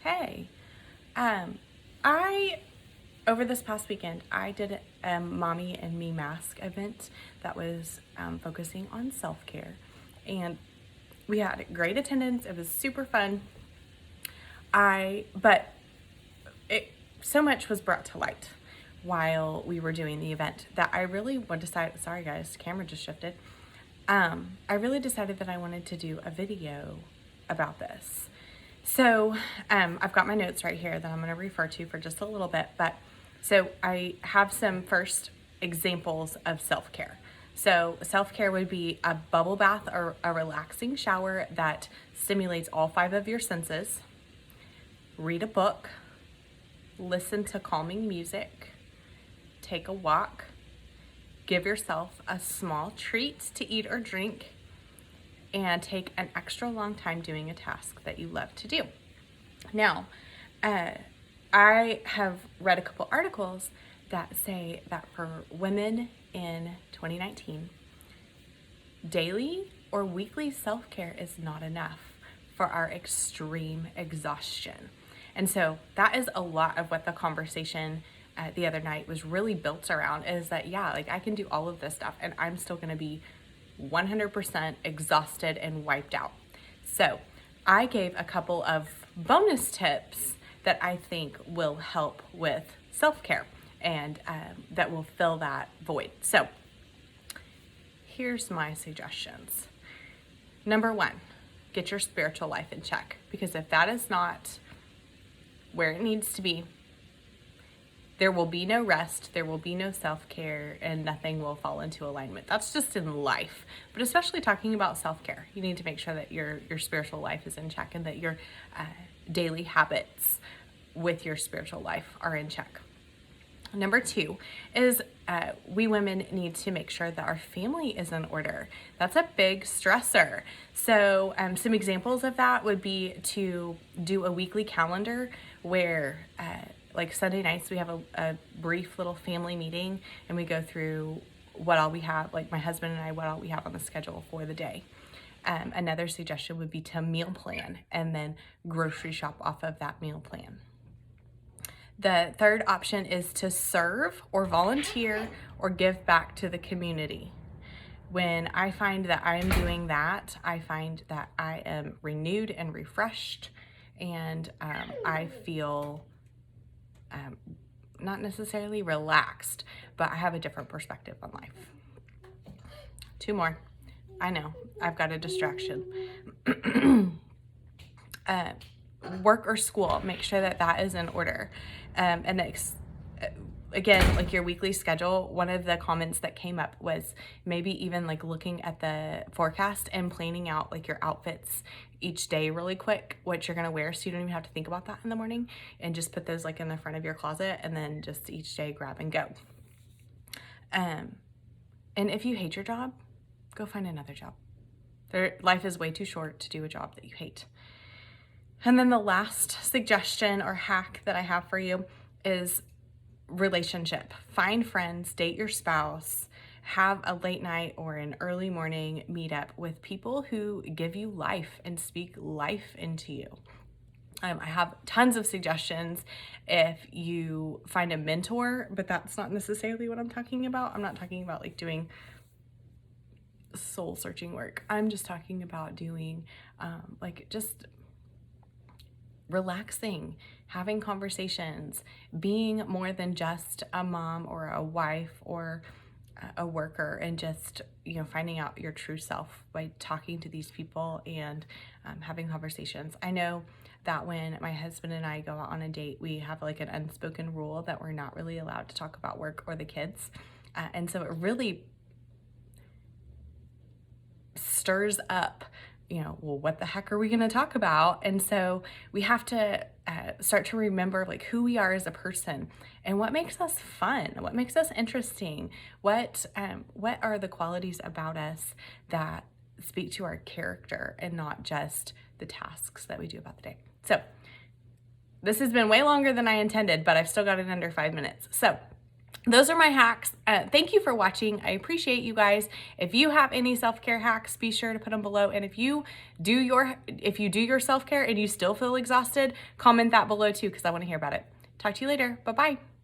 Hey, I over this past weekend I did a mommy and me mask event that was focusing on self-care, and we had great attendance. It was super fun. But it so much was brought to light while we were doing the event that I really decided. Sorry guys, camera just shifted. I really decided that I wanted to do a video about this. So I've got my notes right here that I'm going to refer to for just a little bit. But so I have some first examples of self-care. So self-care would be a bubble bath or a relaxing shower that stimulates all five of your senses. Read a book, listen to calming music, take a walk, give yourself a small treat to eat or drink, and take an extra long time doing a task that you love to do. Now, I have read a couple articles that say that for women in 2019, daily or weekly self-care is not enough for our extreme exhaustion. And so that is a lot of what the conversation the other night was really built around, is that, yeah, like I can do all of this stuff and I'm still gonna be 100% exhausted and wiped out. So I gave a couple of bonus tips that I think will help with self-care and that will fill that void. So here's my suggestions. Number one, get your spiritual life in check, because if that is not where it needs to be, there will be no rest, there will be no self-care, and nothing will fall into alignment. That's just in life, but especially talking about self-care, you need to make sure that your spiritual life is in check and that your daily habits with your spiritual life are in check. Number two is we women need to make sure that our family is in order. That's a big stressor. So some examples of that would be to do a weekly calendar where like Sunday nights we have a brief little family meeting and we go through what all we have, like my husband and I, what all we have on the schedule for the day. Another suggestion would be to meal plan and then grocery shop off of that meal plan. The third option is to serve or volunteer or give back to the community. When I find that I am doing that, I find that I am renewed and refreshed, and I feel not necessarily relaxed, but I have a different perspective on life. Two more. I know, I've got a distraction. Work or school, make sure that that is in order. And again, like your weekly schedule, one of the comments that came up was maybe even like looking at the forecast and planning out like your outfits each day really quick, what you're gonna wear, so you don't even have to think about that in the morning, and just put those like in the front of your closet and then just each day grab and go. And if you hate your job, go find another job. Life is way too short to do a job that you hate. And then the last suggestion or hack that I have for you is relationship. Find friends, date your spouse, have a late night or an early morning meetup with people who give you life and speak life into you. I have tons of suggestions if you find a mentor, but that's not necessarily what I'm talking about. I'm not talking about like doing soul searching work. I'm just talking about doing like just relaxing, having conversations, being more than just a mom or a wife or a worker, and just, you know, finding out your true self by talking to these people and having conversations. I know that when my husband and I go out on a date, we have like an unspoken rule that we're not really allowed to talk about work or the kids. And so it really stirs up, you know, well, what the heck are we going to talk about? And so we have to start to remember like who we are as a person and what makes us fun, what makes us interesting, what are the qualities about us that speak to our character and not just the tasks that we do about the day. So this has been way longer than I intended, but I've still got it under 5 minutes. So those are my hacks. Thank you for watching. I appreciate you guys. If you have any self-care hacks, be sure to put them below. And if you do your self-care and you still feel exhausted, comment that below too, because I want to hear about it. Talk to you later. Bye-bye.